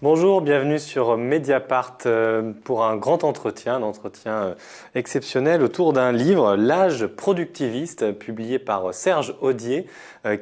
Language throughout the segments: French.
Bonjour, bienvenue sur Mediapart pour un grand entretien, exceptionnel autour d'un livre, L'âge productiviste, publié par Serge Audier,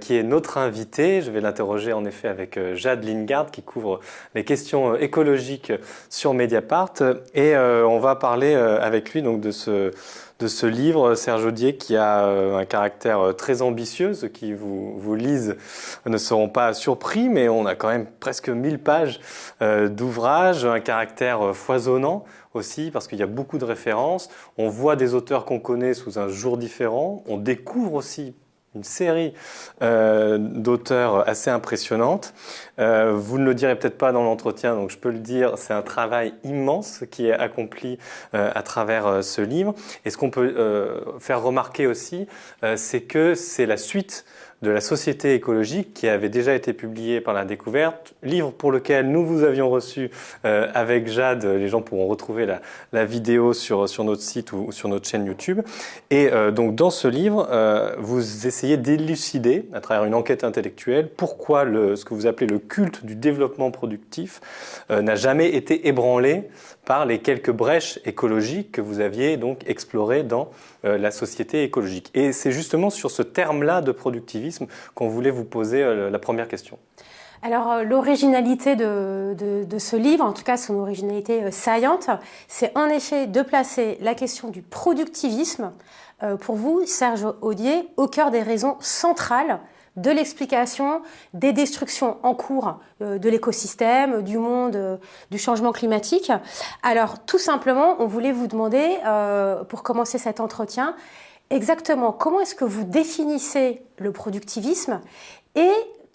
qui est notre invité. Je vais l'interroger en effet avec Jade Lingard qui couvre les questions écologiques sur Mediapart. Et on va parler avec lui donc de ce livre, Serge Audier, qui a un caractère très ambitieux. Ceux qui vous lisent ne seront pas surpris, mais on a quand même presque 1000 pages d'ouvrage, un caractère foisonnant aussi, parce qu'il y a beaucoup de références. On voit des auteurs qu'on connaît sous un jour différent. On découvre aussi une série d'auteurs assez impressionnantes. Vous ne le direz peut-être pas dans l'entretien, donc je peux le dire, c'est un travail immense qui est accompli à travers ce livre. Et ce qu'on peut faire remarquer aussi, c'est que c'est la suite de la Société écologique qui avait déjà été publiée par La Découverte, livre pour lequel nous vous avions reçu avec Jade. Les gens pourront retrouver la vidéo sur notre site ou sur notre chaîne YouTube. Et donc dans ce livre, vous essayez d'élucider, à travers une enquête intellectuelle, pourquoi ce que vous appelez le culte du développement productif n'a jamais été ébranlé par les quelques brèches écologiques que vous aviez donc explorées dans la société écologique. Et c'est justement sur ce terme-là de productivisme qu'on voulait vous poser la première question. Alors, l'originalité de ce livre, en tout cas son originalité saillante, c'est en effet de placer la question du productivisme, pour vous, Serge Audier, au cœur des raisons centrales de l'explication des destructions en cours de l'écosystème, du monde, du changement climatique. Alors, tout simplement, on voulait vous demander, pour commencer cet entretien, exactement comment est-ce que vous définissez le productivisme et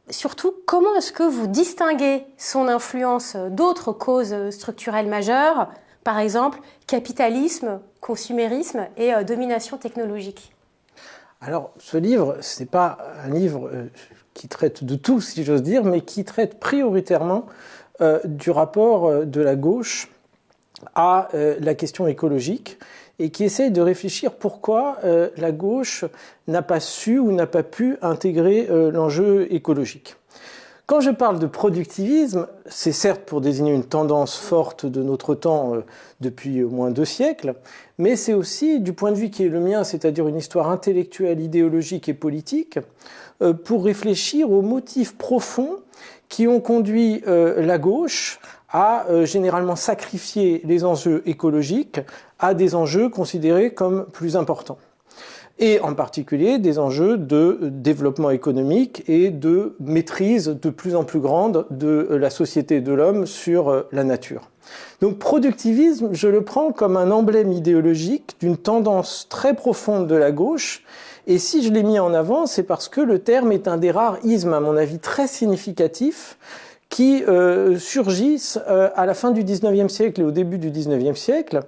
surtout, comment est-ce que vous distinguez son influence d'autres causes structurelles majeures, par exemple capitalisme, consumérisme et domination technologique ? Alors, ce livre, ce n'est pas un livre qui traite de tout, si j'ose dire, mais qui traite prioritairement du rapport de la gauche à la question écologique et qui essaye de réfléchir pourquoi la gauche n'a pas su ou n'a pas pu intégrer l'enjeu écologique. Quand je parle de productivisme, c'est certes pour désigner une tendance forte de notre temps depuis au moins 2 siècles, mais c'est aussi, du point de vue qui est le mien, c'est-à-dire une histoire intellectuelle, idéologique et politique, pour réfléchir aux motifs profonds qui ont conduit la gauche à généralement sacrifier les enjeux écologiques à des enjeux considérés comme plus importants. Et en particulier des enjeux de développement économique et de maîtrise de plus en plus grande de la société de l'homme sur la nature. Donc productivisme, je le prends comme un emblème idéologique d'une tendance très profonde de la gauche. Et si je l'ai mis en avant, c'est parce que le terme est un des rares ismes, à mon avis, très significatifs qui surgissent à la fin du XIXe siècle et au début du XIXe siècle,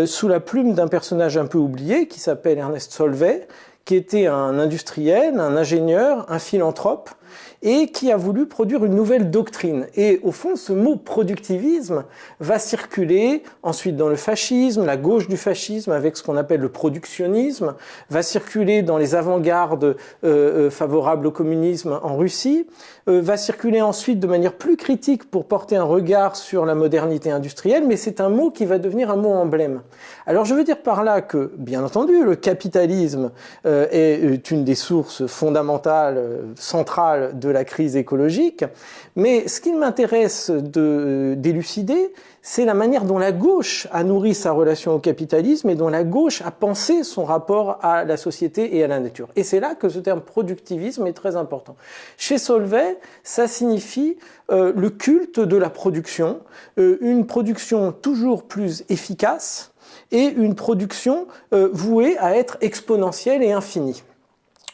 sous la plume d'un personnage un peu oublié qui s'appelle Ernest Solvay, qui était un industriel, un ingénieur, un philanthrope, et qui a voulu produire une nouvelle doctrine. Et au fond, ce mot productivisme va circuler ensuite dans le fascisme, la gauche du fascisme avec ce qu'on appelle le productionnisme, va circuler dans les avant-gardes favorables au communisme en Russie, va circuler ensuite de manière plus critique pour porter un regard sur la modernité industrielle, mais c'est un mot qui va devenir un mot emblème. Alors je veux dire par là que, bien entendu, le capitalisme est une des sources fondamentales, centrales de la crise écologique, mais ce qui m'intéresse d'élucider, c'est la manière dont la gauche a nourri sa relation au capitalisme et dont la gauche a pensé son rapport à la société et à la nature. Et c'est là que ce terme productivisme est très important. Chez Solvay, ça signifie le culte de la production, une production toujours plus efficace et une production vouée à être exponentielle et infinie.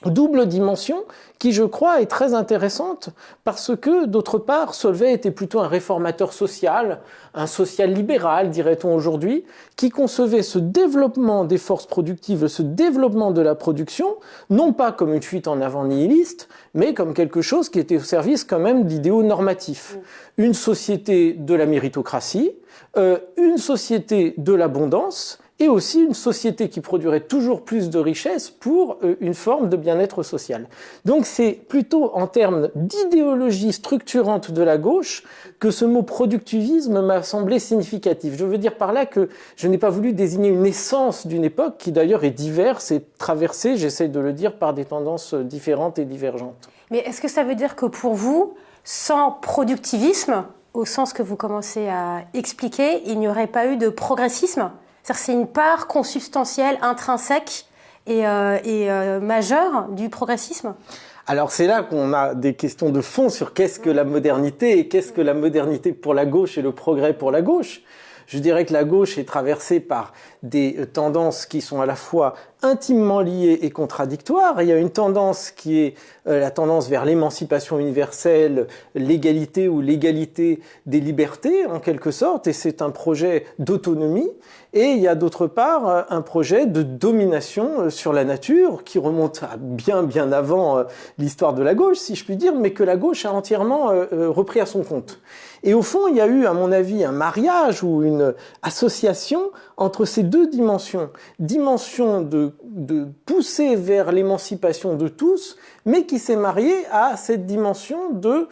Double dimension qui, je crois, est très intéressante parce que, d'autre part, Solvay était plutôt un réformateur social, un social-libéral, dirait-on aujourd'hui, qui concevait ce développement des forces productives, ce développement de la production, non pas comme une fuite en avant nihiliste, mais comme quelque chose qui était au service quand même d'idéaux normatifs. Une société de la méritocratie, une société de l'abondance, et et aussi une société qui produirait toujours plus de richesses pour une forme de bien-être social. Donc c'est plutôt en termes d'idéologie structurante de la gauche que ce mot productivisme m'a semblé significatif. Je veux dire par là que je n'ai pas voulu désigner une essence d'une époque qui d'ailleurs est diverse et traversée, j'essaie de le dire, par des tendances différentes et divergentes. Mais est-ce que ça veut dire que pour vous, sans productivisme, au sens que vous commencez à expliquer, il n'y aurait pas eu de progressisme? C'est-à-dire c'est une part consubstantielle, intrinsèque et majeure du progressisme? Alors c'est là qu'on a des questions de fond sur qu'est-ce que la modernité et qu'est-ce que la modernité pour la gauche et le progrès pour la gauche. Je dirais que la gauche est traversée par des tendances qui sont à la fois intimement liées et contradictoires. Il y a une tendance qui est la tendance vers l'émancipation universelle, l'égalité ou l'égalité des libertés en quelque sorte, et c'est un projet d'autonomie. Et il y a d'autre part un projet de domination sur la nature qui remonte à bien avant l'histoire de la gauche, si je puis dire, mais que la gauche a entièrement repris à son compte. Et au fond, il y a eu, à mon avis, un mariage ou une association entre ces deux dimensions. Dimension de pousser vers l'émancipation de tous, mais qui s'est mariée à cette dimension de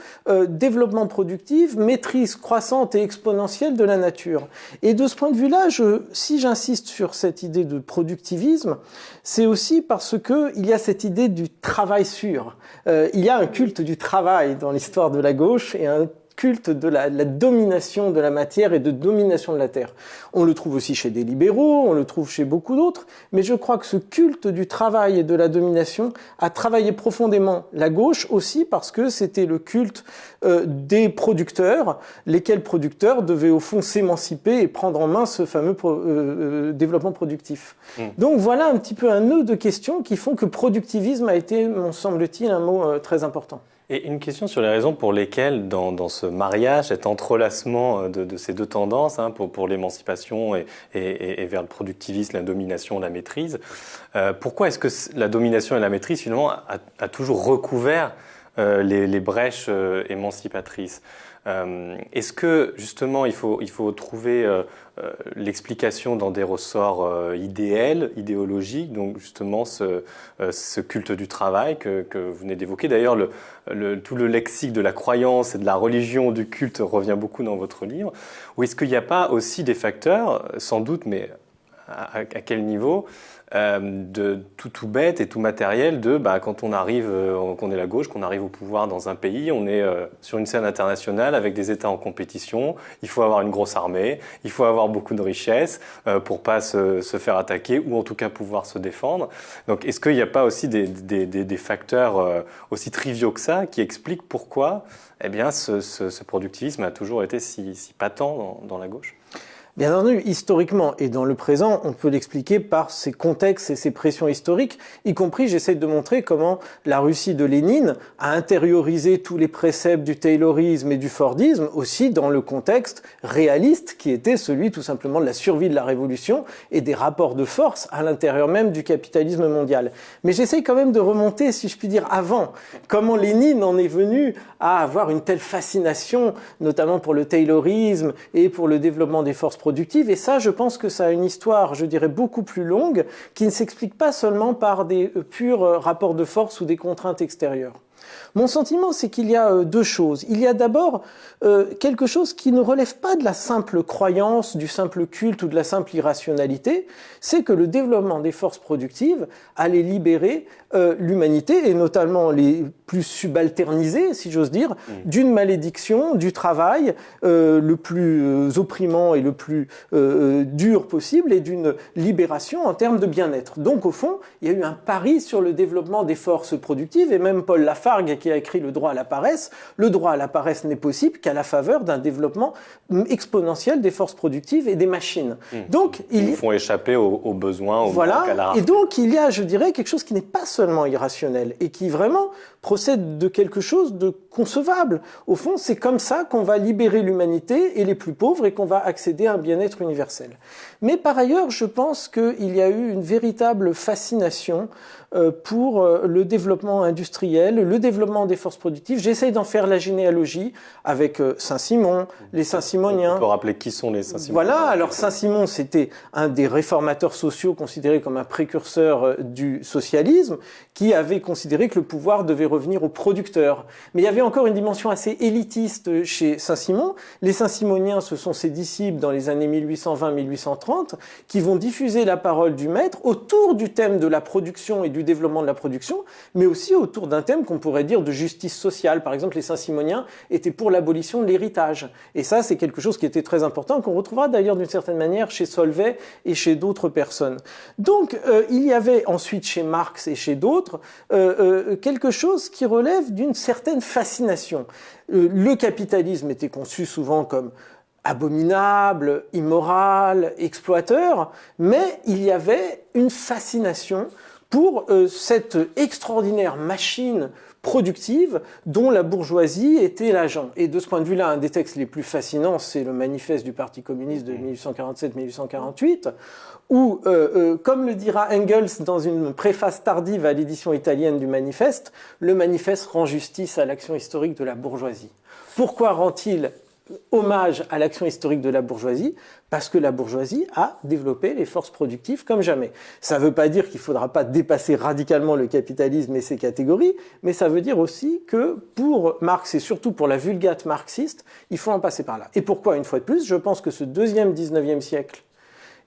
développement productif, maîtrise croissante et exponentielle de la nature. Et de ce point de vue-là, si j'insiste sur cette idée de productivisme, c'est aussi parce que il y a cette idée du travail sûr. Il y a un culte du travail dans l'histoire de la gauche et un culte de la domination de la matière et de domination de la terre. On le trouve aussi chez des libéraux, on le trouve chez beaucoup d'autres, mais je crois que ce culte du travail et de la domination a travaillé profondément la gauche aussi parce que c'était le culte des producteurs, lesquels producteurs devaient au fond s'émanciper et prendre en main ce fameux développement productif. Donc voilà un petit peu un nœud de questions qui font que productivisme a été, me semble-t-il, un mot très important. Et une question sur les raisons pour lesquelles, dans ce mariage, cet entrelacement de ces deux tendances, pour l'émancipation et vers le productivisme, la domination, la maîtrise, pourquoi est-ce que la domination et la maîtrise, finalement, a toujours recouvert les brèches émancipatrices? Est-ce que, justement, il faut trouver l'explication dans des ressorts idéologiques, donc justement ce culte du travail que vous venez d'évoquer. D'ailleurs, tout le lexique de la croyance et de la religion du culte revient beaucoup dans votre livre. Ou est-ce qu'il n'y a pas aussi des facteurs, sans doute, mais à quel niveau, de tout bête et tout matériel quand on arrive, qu'on est la gauche, qu'on arrive au pouvoir dans un pays, on est sur une scène internationale avec des États en compétition, il faut avoir une grosse armée, il faut avoir beaucoup de richesses pour pas se faire attaquer ou en tout cas pouvoir se défendre. Donc est-ce qu'il n'y a pas aussi des facteurs aussi triviaux que ça qui expliquent pourquoi ce productivisme a toujours été si patent dans la gauche ? Bien entendu, historiquement et dans le présent, on peut l'expliquer par ces contextes et ces pressions historiques, y compris, j'essaie de montrer comment la Russie de Lénine a intériorisé tous les préceptes du taylorisme et du fordisme, aussi dans le contexte réaliste qui était celui tout simplement de la survie de la révolution et des rapports de force à l'intérieur même du capitalisme mondial. Mais j'essaie quand même de remonter, si je puis dire, avant, comment Lénine en est venu à avoir une telle fascination, notamment pour le taylorisme et pour le développement des forces productive, et ça, je pense que ça a une histoire, je dirais, beaucoup plus longue, qui ne s'explique pas seulement par des purs rapports de force ou des contraintes extérieures. Mon sentiment, c'est qu'il y a deux choses. Il y a d'abord quelque chose qui ne relève pas de la simple croyance, du simple culte ou de la simple irrationalité, c'est que le développement des forces productives allait libérer l'humanité, et notamment les plus subalternisés, si j'ose dire, d'une malédiction, du travail le plus opprimant et le plus dur possible, et d'une libération en termes de bien-être. Donc, au fond, il y a eu un pari sur le développement des forces productives, et même Paul Lafargue, qui a écrit Le droit à la paresse, le droit à la paresse n'est possible qu'à la faveur d'un développement exponentiel des forces productives et des machines. Donc, ils font échapper aux besoins, aux manques, à la rareté. Et donc, il y a, je dirais, quelque chose qui n'est pas seulement irrationnel et qui vraiment procède de quelque chose de concevable. Au fond, c'est comme ça qu'on va libérer l'humanité et les plus pauvres et qu'on va accéder à un bien-être universel. Mais par ailleurs, je pense qu'il y a eu une véritable fascination pour le développement industriel, le développement des forces productives. J'essaye d'en faire la généalogie avec Saint-Simon, les Saint-Simoniens. On peut rappeler qui sont les Saint-Simoniens. Voilà, alors Saint-Simon, c'était un des réformateurs sociaux considéré comme un précurseur du socialisme, qui avait considéré que le pouvoir devait revenir aux producteurs. Mais il y avait encore une dimension assez élitiste chez Saint-Simon. Les Saint-Simoniens, ce sont ses disciples dans les années 1820-1830, qui vont diffuser la parole du maître autour du thème de la production et du développement de la production, mais aussi autour d'un thème qu'on pourrait dire de justice sociale. Par exemple, les Saint-Simoniens étaient pour l'abolition de l'héritage. Et ça, c'est quelque chose qui était très important, qu'on retrouvera d'ailleurs d'une certaine manière chez Solvay et chez d'autres personnes. Donc, il y avait ensuite chez Marx et chez d'autres quelque chose qui relève d'une certaine fascination. Le capitalisme était conçu souvent comme abominable, immoral, exploiteur, mais il y avait une fascination pour cette extraordinaire machine productive dont la bourgeoisie était l'agent. Et de ce point de vue-là, un des textes les plus fascinants, c'est le manifeste du Parti communiste de 1847-1848, où, comme le dira Engels dans une préface tardive à l'édition italienne du manifeste, le manifeste rend justice à l'action historique de la bourgeoisie. Pourquoi rend-il hommage à l'action historique de la bourgeoisie? Parce que la bourgeoisie a développé les forces productives comme jamais. Ça ne veut pas dire qu'il ne faudra pas dépasser radicalement le capitalisme et ses catégories, mais ça veut dire aussi que pour Marx et surtout pour la vulgate marxiste, il faut en passer par là. Et pourquoi, une fois de plus, je pense que ce deuxième 19e siècle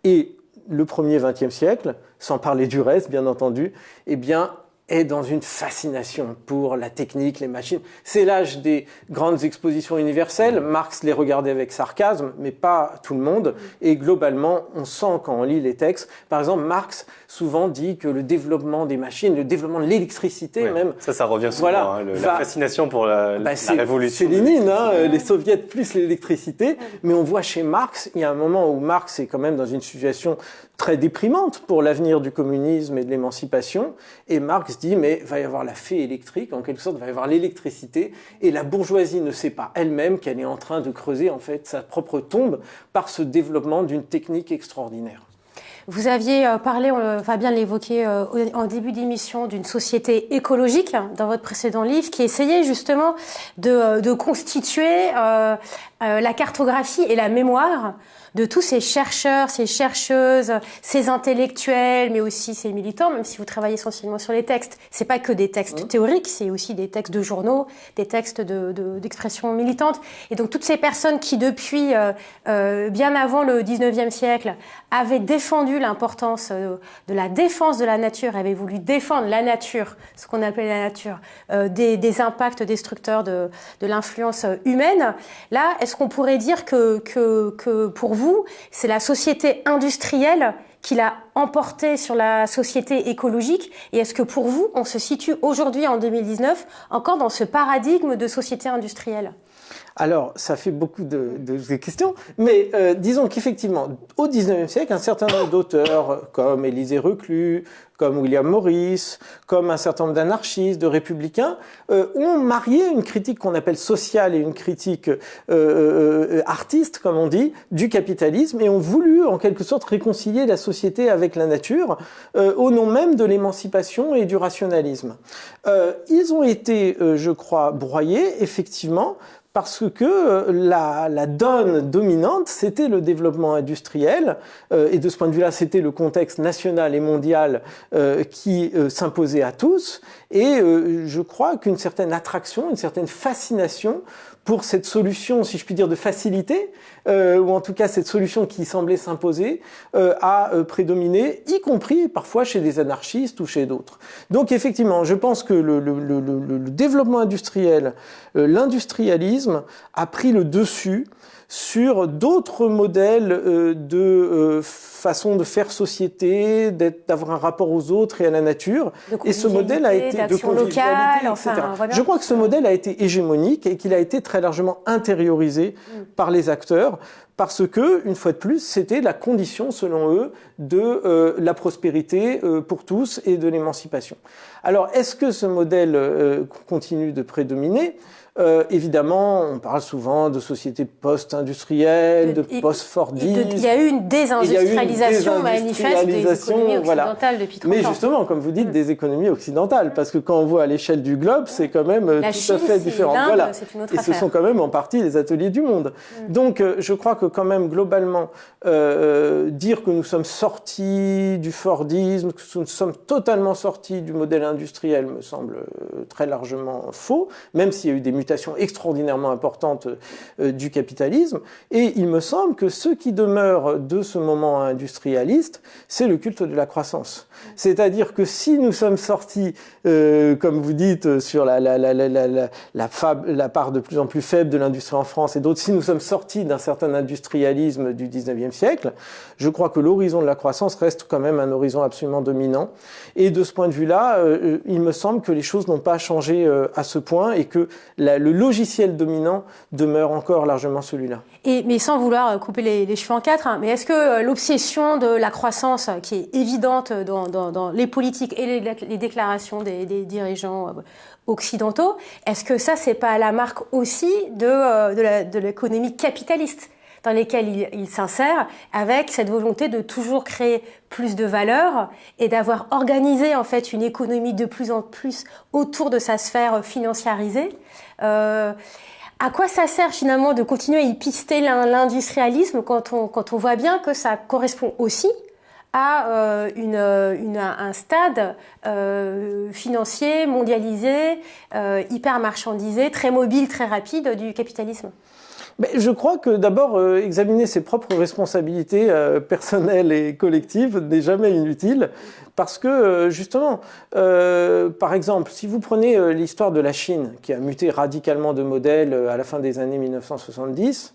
et le premier 20e siècle, sans parler du reste, bien entendu, eh bien, est dans une fascination pour la technique, les machines. C'est l'âge des grandes expositions universelles. Marx les regardait avec sarcasme, mais pas tout le monde. Et globalement, on sent quand on lit les textes. Par exemple, Marx souvent dit que le développement des machines, le développement de l'électricité même... Ça revient souvent, voilà, hein, la fascination pour la révolution. C'est Lénine, les soviets plus l'électricité. Mais on voit chez Marx, il y a un moment où Marx est quand même dans une situation très déprimante pour l'avenir du communisme et de l'émancipation. Et Marx dit, mais il va y avoir la fée électrique, en quelque sorte, il va y avoir l'électricité, et la bourgeoisie ne sait pas elle-même qu'elle est en train de creuser en fait sa propre tombe par ce développement d'une technique extraordinaire. Vous aviez parlé, Fabien l'évoquait en début d'émission, d'une société écologique dans votre précédent livre qui essayait justement de constituer la cartographie et la mémoire de tous ces chercheurs, ces chercheuses, ces intellectuels, mais aussi ces militants, même si vous travaillez essentiellement sur les textes. C'est pas que des textes théoriques, c'est aussi des textes de journaux, des textes d'expression militante. Et donc toutes ces personnes qui, depuis bien avant le 19e siècle, avaient défendu l'importance de la défense de la nature, avaient voulu défendre la nature, ce qu'on appelait la nature, des impacts destructeurs de l'influence humaine. Là, est-ce qu'on pourrait dire que pour vous, c'est la société industrielle qui l'a emporté sur la société écologique? Et est-ce que pour vous, on se situe aujourd'hui, en 2019, encore dans ce paradigme de société industrielle? Alors, ça fait beaucoup de questions, mais disons qu'effectivement, au XIXe siècle, un certain nombre d'auteurs, comme Élisée Reclus, comme William Morris, comme un certain nombre d'anarchistes, de républicains, ont marié une critique qu'on appelle sociale et une critique artiste, comme on dit, du capitalisme, et ont voulu, en quelque sorte, réconcilier la société avec la nature, au nom même de l'émancipation et du rationalisme. Ils ont été, je crois, broyés, effectivement, parce que la donne dominante, c'était le développement industriel, et de ce point de vue-là, c'était le contexte national et mondial qui s'imposait à tous, et je crois qu'une certaine attraction, une certaine fascination pour cette solution, si je puis dire, de facilité, ou en tout cas cette solution qui semblait s'imposer, a prédominé, y compris parfois chez des anarchistes ou chez d'autres. Donc effectivement, je pense que le développement industriel, l'industrialisme a pris le dessus sur d'autres modèles de façon de faire société, d'avoir un rapport aux autres et à la nature. Et ce modèle a été de convivialité, locale, etc. Je crois que ce modèle a été hégémonique et qu'il a été très largement intériorisé par les acteurs, parce que, une fois de plus, c'était la condition, selon eux, de la prospérité pour tous et de l'émancipation. Alors, est-ce que ce modèle continue de prédominer ? Évidemment, on parle souvent de sociétés post-industrielles, de post-Fordisme. Il y a eu une désindustrialisation manifeste des économies occidentales depuis 30 ans. Mais justement, comme vous dites, des économies occidentales, parce que quand on voit à l'échelle du globe, c'est quand même tout à fait différent. Voilà. C'est une autre et affaire. Ce sont quand même en partie les ateliers du monde. Donc, je crois que quand même, globalement, dire que nous sommes sortis du Fordisme, que nous sommes totalement sortis du modèle industriel me semble très largement faux, même s'il y a eu des mutations extraordinairement importantes du capitalisme. Et il me semble que ce qui demeure de ce moment industrialiste, c'est le culte de la croissance. C'est-à-dire que si nous sommes sortis, comme vous dites, sur la part de plus en plus faible de l'industrie en France et d'autres, si nous sommes sortis d'un certain industrialisme du 19e siècle, je crois que l'horizon de la croissance reste quand même un horizon absolument dominant. Et de ce point de vue-là, il me semble que les choses n'ont pas changé à ce point et que le logiciel dominant demeure encore largement celui-là. Mais sans vouloir couper les cheveux en quatre, mais est-ce que l'obsession de la croissance, qui est évidente dans les politiques et les déclarations des dirigeants occidentaux, est-ce que ça, c'est pas la marque aussi de l'économie capitaliste dans lesquelles il s'insère, avec cette volonté de toujours créer plus de valeur et d'avoir organisé en fait une économie de plus en plus autour de sa sphère financiarisée. À quoi ça sert finalement de continuer à y pister l'industrialisme quand on voit bien que ça correspond aussi à un stade financier, mondialisé, hyper marchandisé, très mobile, très rapide du capitalisme? Mais je crois que d'abord, examiner ses propres responsabilités personnelles et collectives n'est jamais inutile, parce que justement, par exemple, si vous prenez l'histoire de la Chine, qui a muté radicalement de modèle à la fin des années 1970,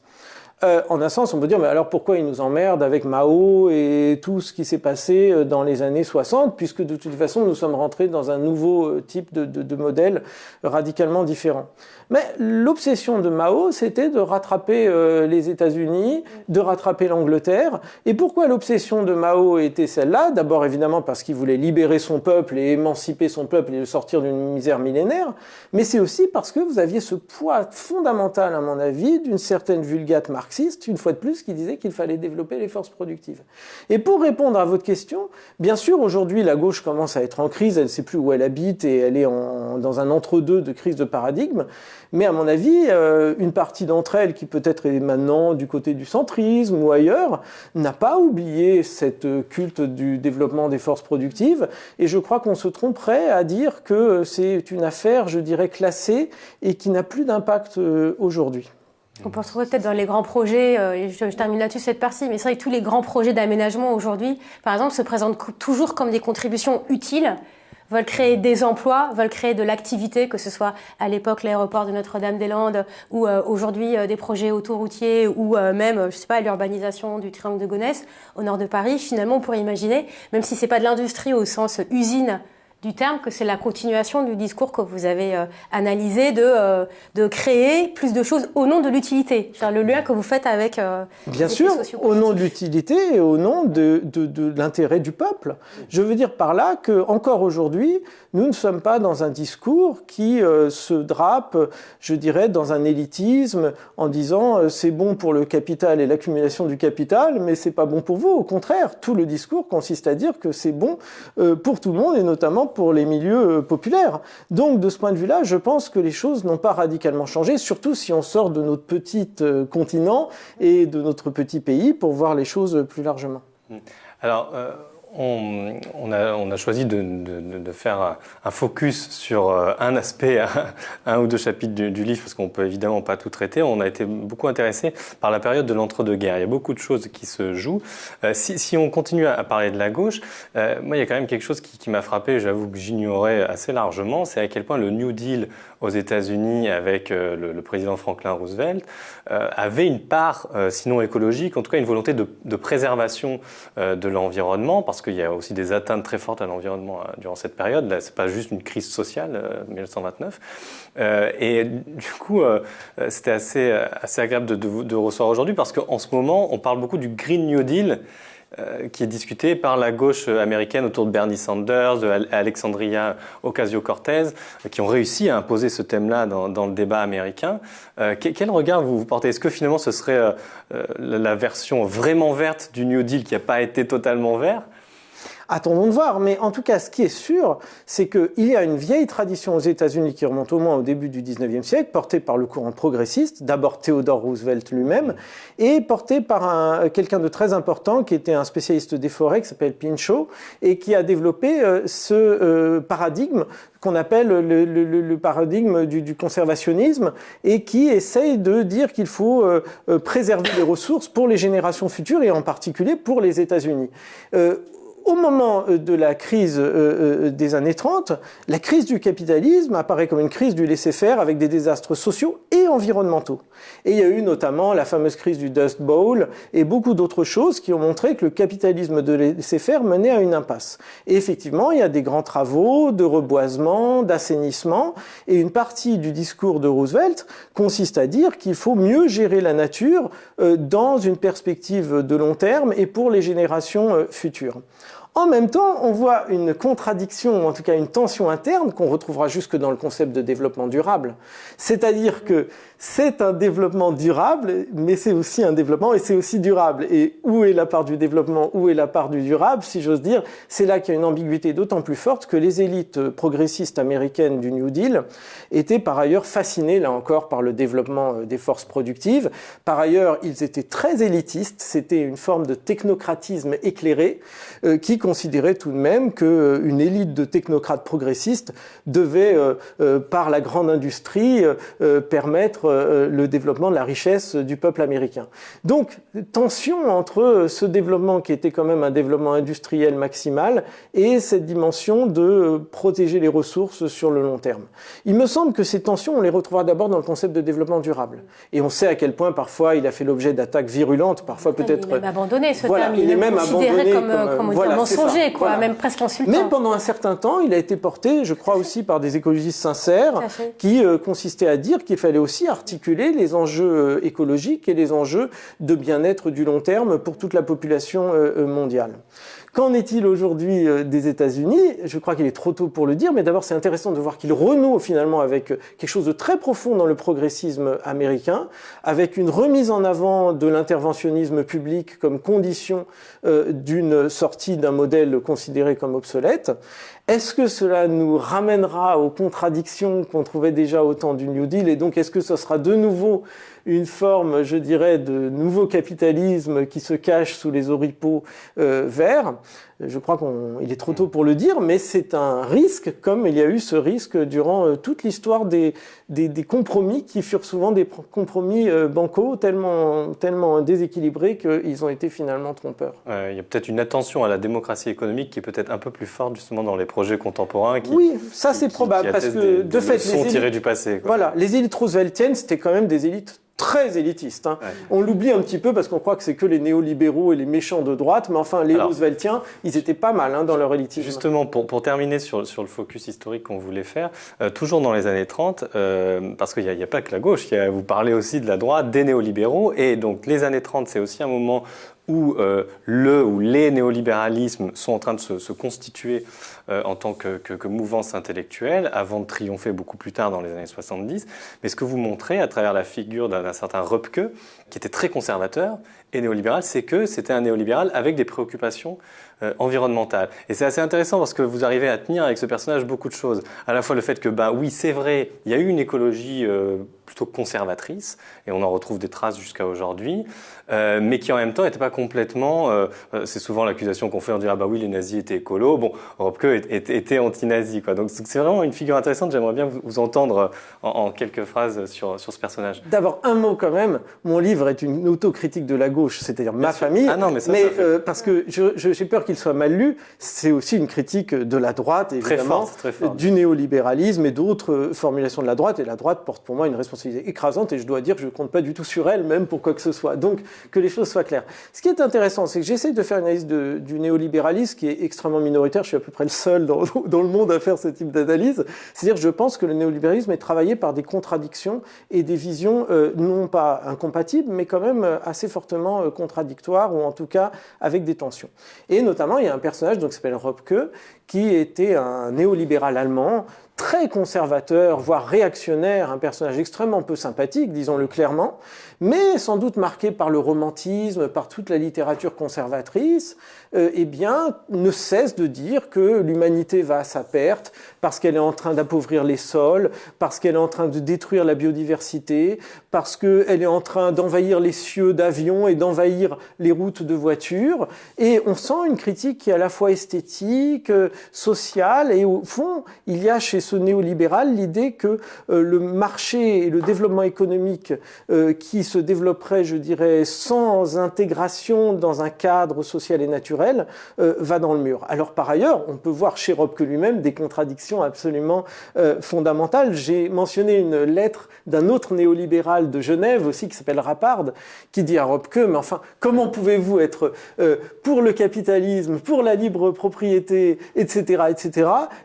en un sens, on peut dire, mais alors pourquoi ils nous emmerdent avec Mao et tout ce qui s'est passé dans les années 60, puisque de toute façon, nous sommes rentrés dans un nouveau type de modèle radicalement différent. Mais l'obsession de Mao, c'était de rattraper les États-Unis, de rattraper l'Angleterre. Et pourquoi l'obsession de Mao était celle-là? D'abord, évidemment, parce qu'il voulait libérer son peuple et émanciper son peuple et le sortir d'une misère millénaire. Mais c'est aussi parce que vous aviez ce poids fondamental, à mon avis, d'une certaine vulgate marxiste, une fois de plus, qui disait qu'il fallait développer les forces productives. Et pour répondre à votre question, bien sûr, aujourd'hui, la gauche commence à être en crise, elle ne sait plus où elle habite et elle est dans un entre-deux de crise de paradigme. Mais à mon avis, une partie d'entre elles, qui peut-être est maintenant du côté du centrisme ou ailleurs, n'a pas oublié cette culte du développement des forces productives. Et je crois qu'on se tromperait à dire que c'est une affaire, je dirais, classée et qui n'a plus d'impact aujourd'hui. On peut se retrouver peut-être dans les grands projets, et je termine là-dessus cette partie, mais c'est vrai que tous les grands projets d'aménagement aujourd'hui, par exemple, se présentent toujours comme des contributions utiles, veulent créer des emplois, veulent créer de l'activité, que ce soit à l'époque l'aéroport de Notre-Dame-des-Landes ou aujourd'hui des projets autoroutiers ou même, je sais pas, l'urbanisation du triangle de Gonesse au nord de Paris. Finalement, on pourrait imaginer, même si c'est pas de l'industrie au sens usine du terme, que c'est la continuation du discours que vous avez analysé de créer plus de choses au nom de l'utilité. Le lien que vous faites avec bien sûr, au nom de l'utilité et au nom de l'intérêt du peuple. Je veux dire par là que encore aujourd'hui, nous ne sommes pas dans un discours qui se drape, je dirais, dans un élitisme en disant c'est bon pour le capital et l'accumulation du capital, mais c'est pas bon pour vous. Au contraire, tout le discours consiste à dire que c'est bon pour tout le monde et notamment pour les milieux populaires. Donc, de ce point de vue-là, je pense que les choses n'ont pas radicalement changé, surtout si on sort de notre petit continent et de notre petit pays pour voir les choses plus largement. Alors, on a choisi de faire un focus sur un aspect, un ou deux chapitres du livre, parce qu'on peut évidemment pas tout traiter. On a été beaucoup intéressé par la période de l'entre-deux-guerres. Il y a beaucoup de choses qui se jouent. Si on continue à parler de la gauche, moi, il y a quand même quelque chose qui m'a frappé, j'avoue que j'ignorais assez largement, c'est à quel point le New Deal aux États-Unis avec le président Franklin Roosevelt avait une part, sinon écologique, en tout cas une volonté de préservation de l'environnement, parce qu'il y a aussi des atteintes très fortes à l'environnement durant cette période. Là, c'est pas juste une crise sociale, 1929. Et du coup, c'était assez agréable de recevoir aujourd'hui, parce qu'en ce moment, on parle beaucoup du Green New Deal, qui est discuté par la gauche américaine autour de Bernie Sanders, de Alexandria Ocasio-Cortez, qui ont réussi à imposer ce thème-là dans le débat américain. Quel regard vous portez? Est-ce que finalement ce serait la version vraiment verte du New Deal qui n'a pas été totalement vert? Attendons de voir, mais en tout cas, ce qui est sûr, c'est qu'il y a une vieille tradition aux États-Unis qui remonte au moins au début du 19e siècle, portée par le courant progressiste, d'abord Theodore Roosevelt lui-même, et portée par quelqu'un de très important qui était un spécialiste des forêts, qui s'appelle Pinchot, et qui a développé ce paradigme qu'on appelle le paradigme du conservationnisme, et qui essaye de dire qu'il faut préserver les ressources pour les générations futures, et en particulier pour les États-Unis. Au moment de la crise des années 30, la crise du capitalisme apparaît comme une crise du laisser-faire avec des désastres sociaux et environnementaux. Et il y a eu notamment la fameuse crise du Dust Bowl et beaucoup d'autres choses qui ont montré que le capitalisme de laisser-faire menait à une impasse. Et effectivement, il y a des grands travaux de reboisement, d'assainissement, et une partie du discours de Roosevelt consiste à dire qu'il faut mieux gérer la nature dans une perspective de long terme et pour les générations futures. En même temps, on voit une contradiction, ou en tout cas une tension interne qu'on retrouvera jusque dans le concept de développement durable. C'est-à-dire que c'est un développement durable, mais c'est aussi un développement et c'est aussi durable. Et où est la part du développement, où est la part du durable, si j'ose dire? C'est là qu'il y a une ambiguïté d'autant plus forte que les élites progressistes américaines du New Deal étaient par ailleurs fascinées, là encore, par le développement des forces productives. Par ailleurs, ils étaient très élitistes, c'était une forme de technocratisme éclairé qui considérait tout de même qu'une élite de technocrates progressistes devait, par la grande industrie, permettre le développement de la richesse du peuple américain. Donc, tension entre ce développement qui était quand même un développement industriel maximal et cette dimension de protéger les ressources sur le long terme. Il me semble que ces tensions, on les retrouvera d'abord dans le concept de développement durable. Et on sait à quel point parfois il a fait l'objet d'attaques virulentes, parfois peut-être... Il est même abandonné ce voilà, terme, il est même considéré abandonné comme voilà, mensonger, quoi, voilà. même presque insultant. Mais pendant un certain temps, il a été porté, je crois aussi par des écologistes sincères, qui consistaient à dire qu'il fallait aussi articuler les enjeux écologiques et les enjeux de bien-être du long terme pour toute la population mondiale. Qu'en est-il aujourd'hui des États-Unis? Je crois qu'il est trop tôt pour le dire, mais d'abord c'est intéressant de voir qu'il renoue finalement avec quelque chose de très profond dans le progressisme américain, avec une remise en avant de l'interventionnisme public comme condition d'une sortie d'un modèle considéré comme obsolète. Est-ce que cela nous ramènera aux contradictions qu'on trouvait déjà au temps du New Deal, et donc est-ce que ce sera de nouveau une forme, je dirais, de nouveau capitalisme qui se cache sous les oripeaux verts? Je crois qu'il est trop tôt pour le dire, mais c'est un risque, comme il y a eu ce risque durant toute l'histoire des compromis qui furent souvent des compromis bancaux, tellement déséquilibrés qu'ils ont été finalement trompeurs. Il y a peut-être une attention à la démocratie économique qui est peut-être un peu plus forte justement dans les projets contemporains. Oui, ça c'est probable, parce que de fait, les élites tirées du passé, quoi. Voilà, les élites rooseveltiennes, c'était quand même des élites très élitistes. Hein. Ouais. On l'oublie un petit peu parce qu'on croit que c'est que les néolibéraux et les méchants de droite, mais enfin, les Rooseveltiens, ils étaient pas mal dans leur élitisme. Justement, pour terminer sur le focus historique qu'on voulait faire, toujours dans les années 30, parce qu'il n'y a pas que la gauche, vous parlez aussi de la droite, des néolibéraux, et donc les années 30, c'est aussi un moment où les néolibéralismes sont en train de se constituer en tant que mouvance intellectuelle, avant de triompher beaucoup plus tard dans les années 70. Mais ce que vous montrez à travers la figure d'un certain Röpke, qui était très conservateur et néolibéral, c'est que c'était un néolibéral avec des préoccupations environnementales. Et c'est assez intéressant parce que vous arrivez à tenir avec ce personnage beaucoup de choses. À la fois le fait que, oui, c'est vrai, il y a eu une écologie plutôt conservatrice, et on en retrouve des traces jusqu'à aujourd'hui, mais qui en même temps n'était pas complètement... c'est souvent l'accusation qu'on fait, on dit « Ah bah oui, les nazis étaient écolos ». Bon, Röpke était anti-nazi, quoi. Donc c'est vraiment une figure intéressante, j'aimerais bien vous entendre en quelques phrases sur ce personnage. D'abord, un mot quand même, mon livre est une autocritique de la gauche, c'est-à-dire ma famille, ah non, mais parce que j'ai peur qu'il soit mal lu, c'est aussi une critique de la droite, évidemment, très forte. Du néolibéralisme et d'autres formulations de la droite, et la droite porte pour moi une responsabilité écrasante, et je dois dire que je ne compte pas du tout sur elle, même pour quoi que ce soit. Donc, que les choses soient claires. Ce qui est intéressant, c'est que j'essaie de faire une analyse du néolibéralisme qui est extrêmement minoritaire, je suis à peu près le seul seul dans le monde à faire ce type d'analyse. C'est-à-dire, je pense que le néolibéralisme est travaillé par des contradictions et des visions non pas incompatibles, mais quand même assez fortement contradictoires, ou en tout cas avec des tensions. Et notamment, il y a un personnage qui s'appelle Röpke, qui était un néolibéral allemand, très conservateur, voire réactionnaire, un personnage extrêmement peu sympathique, disons-le clairement, mais sans doute marqué par le romantisme, par toute la littérature conservatrice, eh bien, ne cesse de dire que l'humanité va à sa perte, parce qu'elle est en train d'appauvrir les sols, parce qu'elle est en train de détruire la biodiversité, parce qu'elle est en train d'envahir les cieux d'avions et d'envahir les routes de voitures. Et on sent une critique qui est à la fois esthétique, sociale, et au fond, il y a chez ce néolibéral l'idée que le marché et le développement économique qui se développerait, je dirais, sans intégration dans un cadre social et naturel, va dans le mur. Alors par ailleurs, on peut voir chez Röpke lui-même des contradictions absolument fondamentales. J'ai mentionné une lettre d'un autre néolibéral de Genève aussi, qui s'appelle Rappard, qui dit à Röpke, mais enfin, comment pouvez-vous être pour le capitalisme, pour la libre propriété, etc.,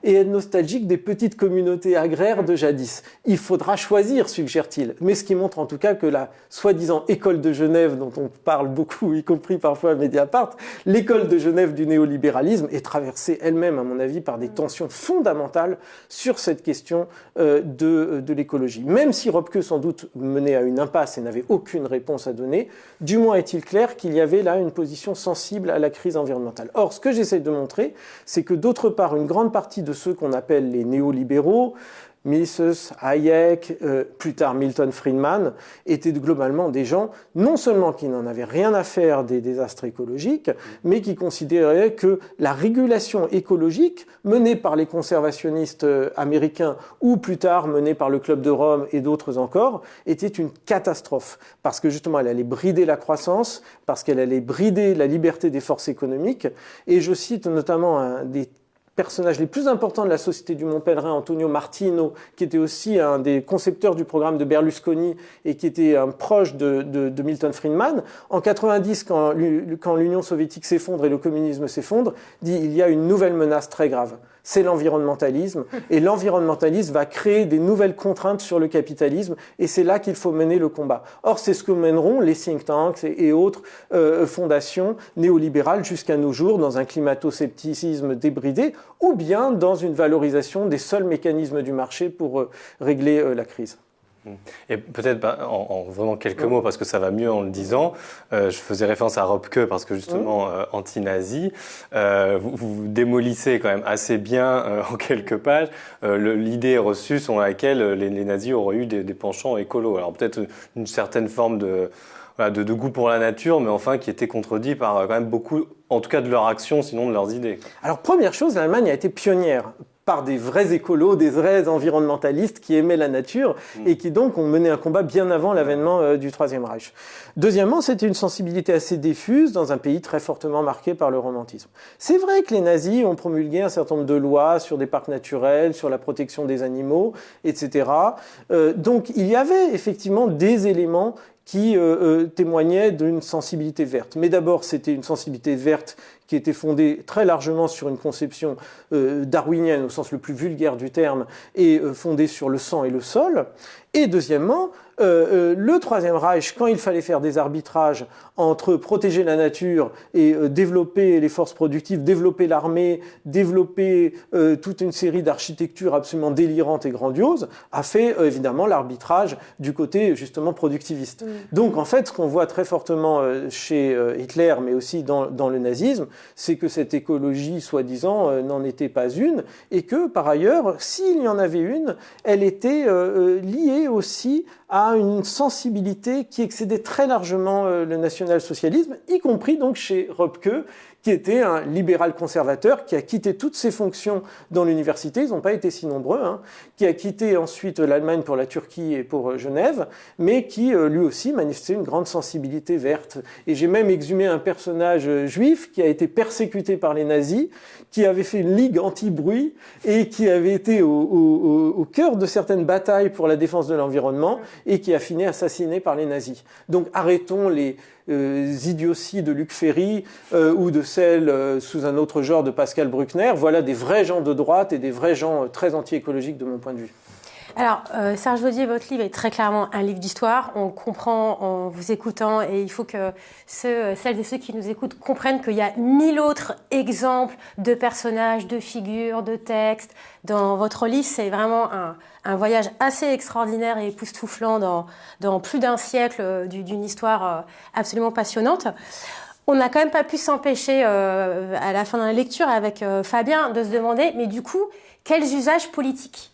et être nostalgique des petites communautés agraires de jadis? Il faudra choisir, suggère-t-il. Mais ce qui montre en tout cas que la soi-disant école de Genève, dont on parle beaucoup, y compris parfois à Mediapart, l'école de Genève du néolibéralisme est traversée elle-même, à mon avis, par des tensions fondamentales sur cette question de l'écologie. Même si Röpke, sans doute, menait à une impasse et n'avait aucune réponse à donner, du moins est-il clair qu'il y avait là une position sensible à la crise environnementale. Or, ce que j'essaie de montrer, c'est que d'autre part, une grande partie de ceux qu'on appelle les néolibéraux, Mises, Hayek, plus tard Milton Friedman, étaient globalement des gens non seulement qui n'en avaient rien à faire des désastres écologiques, mais qui considéraient que la régulation écologique menée par les conservationnistes américains ou plus tard menée par le Club de Rome et d'autres encore était une catastrophe parce que justement elle allait brider la croissance, parce qu'elle allait brider la liberté des forces économiques. Et je cite notamment un des personnages les plus importants de la Société du Mont Pèlerin, Antonio Martino, qui était aussi un des concepteurs du programme de Berlusconi et qui était un proche de Milton Friedman. En 90, quand l'Union soviétique s'effondre et le communisme s'effondre, dit il y a une nouvelle menace très grave. C'est l'environnementalisme. Et l'environnementalisme va créer des nouvelles contraintes sur le capitalisme. Et c'est là qu'il faut mener le combat. Or, c'est ce que mèneront les think tanks et autres fondations néolibérales jusqu'à nos jours, dans un climato-scepticisme débridé, ou bien dans une valorisation des seuls mécanismes du marché pour régler la crise. Et peut-être en vraiment quelques mots, parce que ça va mieux en le disant, je faisais référence à Röpke parce que justement anti-nazi, vous démolissez quand même assez bien en quelques pages l'idée reçue selon laquelle les nazis auraient eu des penchants écolos. Alors peut-être une certaine forme de goût pour la nature, mais enfin qui était contredit par quand même beaucoup, en tout cas de leur action, sinon de leurs idées. Alors première chose, l'Allemagne a été pionnière par des vrais écolos, des vrais environnementalistes qui aimaient la nature et qui donc ont mené un combat bien avant l'avènement du Troisième Reich. Deuxièmement, c'était une sensibilité assez diffuse dans un pays très fortement marqué par le romantisme. C'est vrai que les nazis ont promulgué un certain nombre de lois sur des parcs naturels, sur la protection des animaux, etc. Donc il y avait effectivement des éléments qui témoignaient d'une sensibilité verte. Mais d'abord, c'était une sensibilité verte qui était fondée très largement sur une conception darwinienne au sens le plus vulgaire du terme et fondée sur le sang et le sol. Et deuxièmement, le Troisième Reich, quand il fallait faire des arbitrages entre protéger la nature et développer les forces productives, développer l'armée, développer toute une série d'architectures absolument délirantes et grandioses, a fait évidemment l'arbitrage du côté justement productiviste. Donc en fait, ce qu'on voit très fortement chez Hitler, mais aussi dans le nazisme, c'est que cette écologie, soi-disant, n'en était pas une, et que par ailleurs, s'il y en avait une, elle était liée aussi à une sensibilité qui excédait très largement le national-socialisme, y compris donc chez Röpke, qui était un libéral conservateur, qui a quitté toutes ses fonctions dans l'université, ils n'ont pas été si nombreux, qui a quitté ensuite l'Allemagne pour la Turquie et pour Genève, mais qui lui aussi manifestait une grande sensibilité verte. Et j'ai même exhumé un personnage juif qui a été été persécuté par les nazis, qui avait fait une ligue anti-bruit et qui avait été au cœur de certaines batailles pour la défense de l'environnement et qui a fini assassiné par les nazis. Donc arrêtons les idioties de Luc Ferry ou de celles sous un autre genre de Pascal Bruckner. Voilà des vrais gens de droite et des vrais gens très anti-écologiques de mon point de vue. Alors, Serge Audier, votre livre est très clairement un livre d'histoire. On comprend en vous écoutant et il faut que celles et ceux qui nous écoutent comprennent qu'il y a 1000 autres exemples de personnages, de figures, de textes. Dans votre livre, c'est vraiment un voyage assez extraordinaire et époustouflant dans plus d'un siècle d'une histoire absolument passionnante. On n'a quand même pas pu s'empêcher, à la fin de la lecture avec Fabien, de se demander, mais du coup, quels usages politiques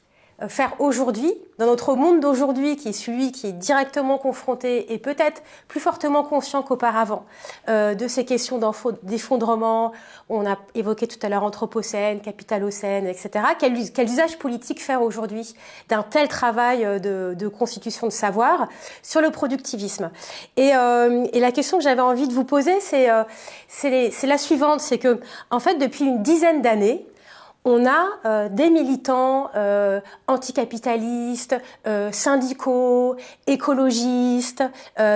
faire aujourd'hui, dans notre monde d'aujourd'hui, qui est celui qui est directement confronté et peut-être plus fortement conscient qu'auparavant de ces questions d'effondrement. On a évoqué tout à l'heure Anthropocène, Capitalocène, etc. Quel usage politique faire aujourd'hui d'un tel travail de constitution de savoir sur le productivisme? Et la question que j'avais envie de vous poser, c'est la suivante, c'est que, en fait, depuis une dizaine d'années, on a des militants anticapitalistes, syndicaux, écologistes,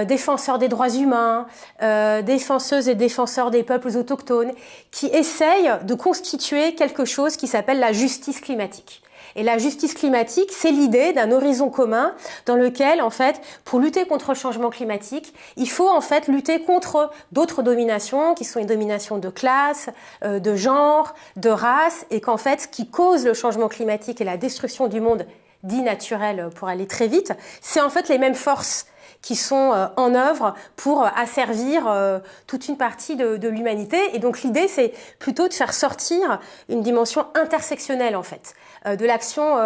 défenseurs des droits humains, défenseuses et défenseurs des peuples autochtones, qui essayent de constituer quelque chose qui s'appelle la justice climatique. Et la justice climatique, c'est l'idée d'un horizon commun dans lequel, en fait, pour lutter contre le changement climatique, il faut en fait lutter contre d'autres dominations qui sont les dominations de classe, de genre, de race, et qu'en fait, ce qui cause le changement climatique et la destruction du monde dit naturel pour aller très vite, c'est en fait les mêmes forces qui sont en œuvre pour asservir toute une partie de l'humanité. Et donc l'idée, c'est plutôt de faire sortir une dimension intersectionnelle, en fait, de l'action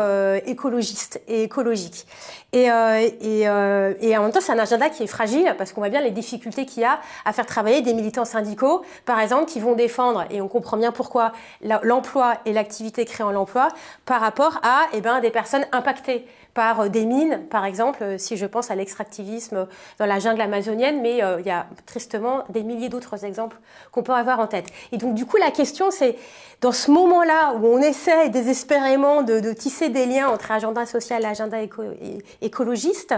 écologiste et écologique. Et en même temps, c'est un agenda qui est fragile, parce qu'on voit bien les difficultés qu'il y a à faire travailler des militants syndicaux, par exemple, qui vont défendre, et on comprend bien pourquoi, l'emploi et l'activité créant l'emploi, par rapport à des personnes impactées par des mines, par exemple, si je pense à l'extractivisme dans la jungle amazonienne, mais il y a tristement des milliers d'autres exemples qu'on peut avoir en tête. Et donc, du coup, la question, c'est, dans ce moment-là où on essaie désespérément de tisser des liens entre agenda social et agenda écologiste,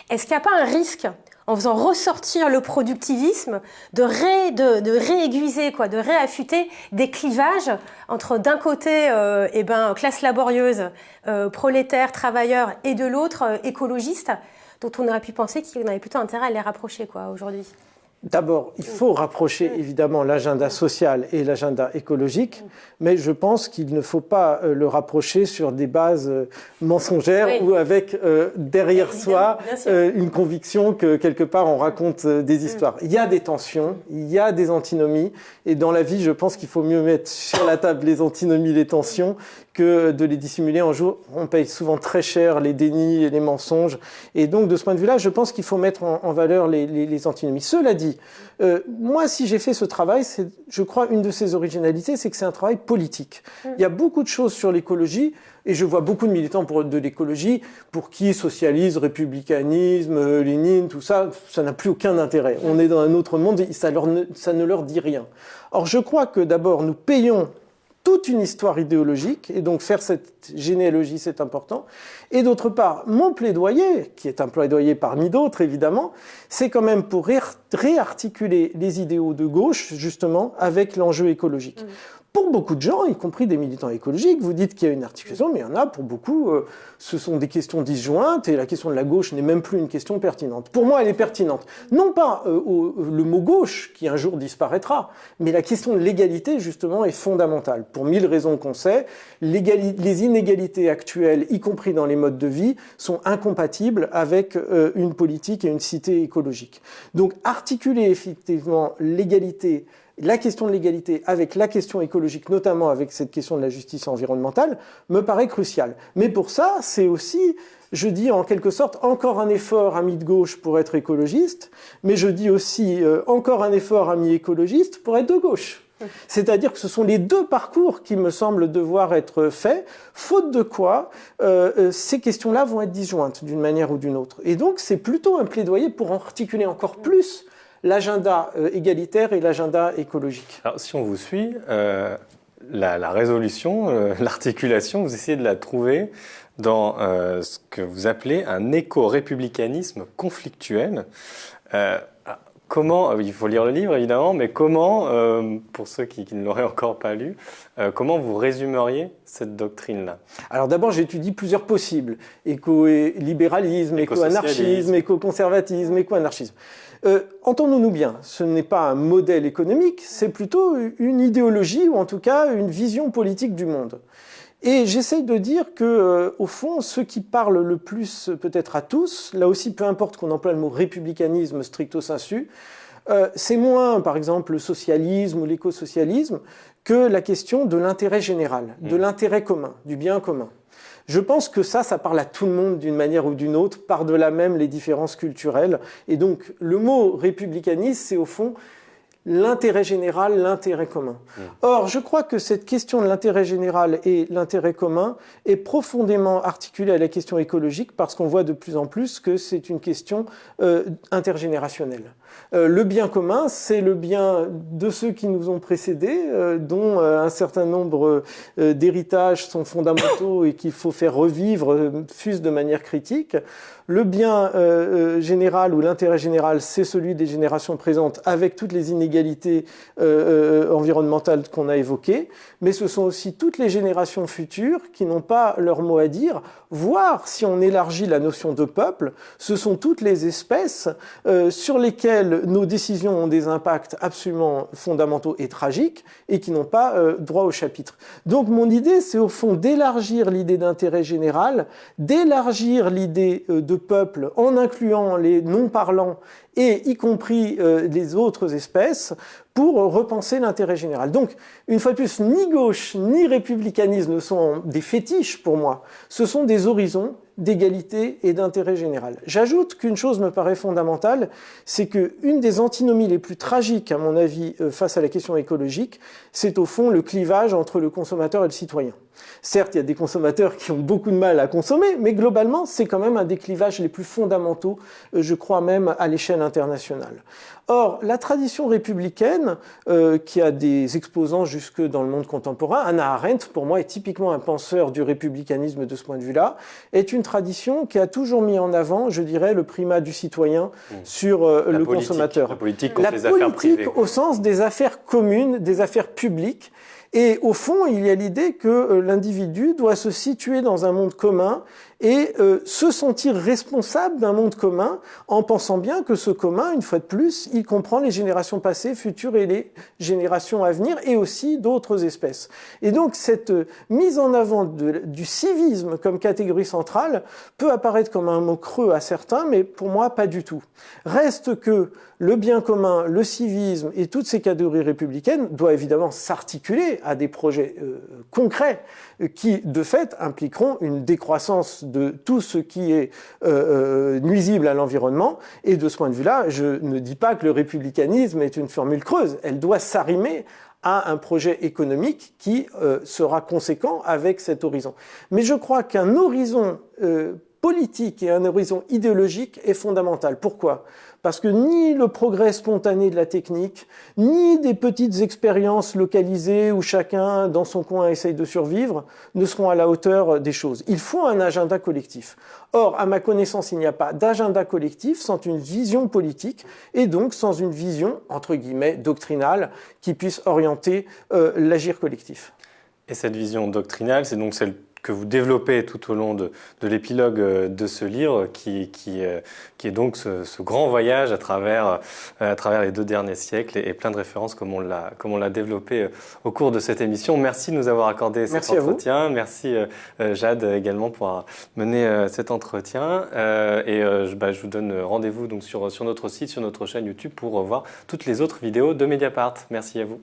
est-ce qu'il n'y a pas un risque, en faisant ressortir le productivisme, de réaiguiser, de réaffûter des clivages entre d'un côté classe laborieuse, prolétaires, travailleurs, et de l'autre écologistes, dont on aurait pu penser qu'on avait plutôt intérêt à les rapprocher aujourd'hui. D'abord, il faut rapprocher évidemment l'agenda social et l'agenda écologique, mais je pense qu'il ne faut pas le rapprocher sur des bases mensongères ou avec derrière soi une conviction que quelque part on raconte des histoires. Il y a des tensions, il y a des antinomies, et dans la vie, je pense qu'il faut mieux mettre sur la table les antinomies, les tensions, que de les dissimuler. Un jour, on paye souvent très cher les dénis et les mensonges, et donc de ce point de vue-là, je pense qu'il faut mettre en valeur les antinomies. Cela dit, moi, si j'ai fait ce travail, c'est, je crois, une de ses originalités, c'est que c'est un travail politique. Il y a beaucoup de choses sur l'écologie, et je vois beaucoup de militants de l'écologie pour qui socialisme, républicanisme, Lénine, tout ça, ça n'a plus aucun intérêt. On est dans un autre monde et ça ne leur dit rien. Or, je crois que d'abord, nous payons toute une histoire idéologique, et donc faire cette généalogie, c'est important. Et d'autre part, mon plaidoyer, qui est un plaidoyer parmi d'autres, évidemment, c'est quand même pour réarticuler les idéaux de gauche, justement, avec l'enjeu écologique. Pour beaucoup de gens, y compris des militants écologiques, vous dites qu'il y a une articulation, mais il y en a pour beaucoup, ce sont des questions disjointes, et la question de la gauche n'est même plus une question pertinente. Pour moi, elle est pertinente. Non pas le mot gauche, qui un jour disparaîtra, mais la question de l'égalité, justement, est fondamentale. Pour 1000 raisons qu'on sait, les inégalités actuelles, y compris dans les modes de vie, sont incompatibles avec une politique et une cité écologique. Donc, articuler effectivement l'égalité, la question de l'égalité avec la question écologique, notamment avec cette question de la justice environnementale, me paraît crucial. Mais pour ça, c'est aussi, je dis en quelque sorte, encore un effort, amis de gauche, pour être écologiste, mais je dis aussi encore un effort, amis écologistes, pour être de gauche. C'est-à-dire que ce sont les deux parcours qui me semblent devoir être faits, faute de quoi ces questions-là vont être disjointes d'une manière ou d'une autre. Et donc, c'est plutôt un plaidoyer pour articuler encore plus l'agenda égalitaire et l'agenda écologique. Alors, si on vous suit, la résolution, l'articulation, vous essayez de la trouver dans ce que vous appelez un éco-républicanisme conflictuel. Comment, il faut lire le livre évidemment, mais comment, pour ceux qui ne l'auraient encore pas lu, comment vous résumeriez cette doctrine-là? Alors d'abord, j'étudie plusieurs possibles. Éco-libéralisme, éco-anarchisme, éco-conservatisme, éco-anarchisme. Entendons-nous bien, ce n'est pas un modèle économique, c'est plutôt une idéologie ou en tout cas une vision politique du monde. Et j'essaye de dire que, au fond, ceux qui parlent le plus peut-être à tous, là aussi peu importe qu'on emploie le mot républicanisme stricto sensu, c'est moins, par exemple, le socialisme ou l'écosocialisme que la question de l'intérêt général, de l'intérêt commun, du bien commun. Je pense que ça parle à tout le monde d'une manière ou d'une autre, par-delà même les différences culturelles. Et donc, le mot républicanisme, c'est au fond l'intérêt général, l'intérêt commun. Or, je crois que cette question de l'intérêt général et l'intérêt commun est profondément articulée à la question écologique parce qu'on voit de plus en plus que c'est une question intergénérationnelle. Le bien commun, c'est le bien de ceux qui nous ont précédés, dont un certain nombre d'héritages sont fondamentaux et qu'il faut faire revivre, fût-ce de manière critique. Le bien général ou l'intérêt général, c'est celui des générations présentes avec toutes les inégalités environnementales qu'on a évoquées, mais ce sont aussi toutes les générations futures qui n'ont pas leur mot à dire, voire si on élargit la notion de peuple, ce sont toutes les espèces sur lesquelles nos décisions ont des impacts absolument fondamentaux et tragiques et qui n'ont pas droit au chapitre. Donc mon idée, c'est au fond d'élargir l'idée d'intérêt général, d'élargir l'idée de peuple en incluant les non-parlants et y compris les autres espèces pour repenser l'intérêt général. Donc, une fois de plus, ni gauche ni républicanisme ne sont des fétiches pour moi, ce sont des horizons d'égalité et d'intérêt général. J'ajoute qu'une chose me paraît fondamentale, c'est qu'une des antinomies les plus tragiques, à mon avis, face à la question écologique, c'est au fond le clivage entre le consommateur et le citoyen. Certes, il y a des consommateurs qui ont beaucoup de mal à consommer, mais globalement, c'est quand même un des clivages les plus fondamentaux, je crois même à l'échelle internationale. Or, la tradition républicaine, qui a des exposants jusque dans le monde contemporain, Hannah Arendt, pour moi, est typiquement un penseur du républicanisme de ce point de vue-là, est une tradition qui a toujours mis en avant, je dirais, le primat du citoyen sur le consommateur. La politique contre les affaires privées. Au sens des affaires communes, des affaires publiques. Et au fond, il y a l'idée que l'individu doit se situer dans un monde commun et se sentir responsable d'un monde commun en pensant bien que ce commun, une fois de plus, il comprend les générations passées, futures et les générations à venir et aussi d'autres espèces. Et donc cette mise en avant du civisme comme catégorie centrale peut apparaître comme un mot creux à certains, mais pour moi pas du tout. Reste que le bien commun, le civisme et toutes ces catégories républicaines doivent évidemment s'articuler à des projets concrets qui, de fait, impliqueront une décroissance de tout ce qui est nuisible à l'environnement. Et de ce point de vue-là, je ne dis pas que le républicanisme est une formule creuse. Elle doit s'arrimer à un projet économique qui sera conséquent avec cet horizon. Mais je crois qu'un horizon politique et un horizon idéologique est fondamental. Pourquoi ? Parce que ni le progrès spontané de la technique, ni des petites expériences localisées où chacun dans son coin essaye de survivre ne seront à la hauteur des choses. Il faut un agenda collectif. Or, à ma connaissance, il n'y a pas d'agenda collectif sans une vision politique et donc sans une vision, entre guillemets, doctrinale qui puisse orienter l'agir collectif. Et cette vision doctrinale, c'est donc celle que vous développez tout au long de l'épilogue de ce livre, qui est donc ce grand voyage à travers les 2 derniers siècles et plein de références comme on l'a développé au cours de cette émission. Merci de nous avoir accordé cet entretien. Merci Jade également pour avoir mené cet entretien. Je vous donne rendez-vous donc sur notre site, sur notre chaîne YouTube pour voir toutes les autres vidéos de Mediapart. Merci à vous.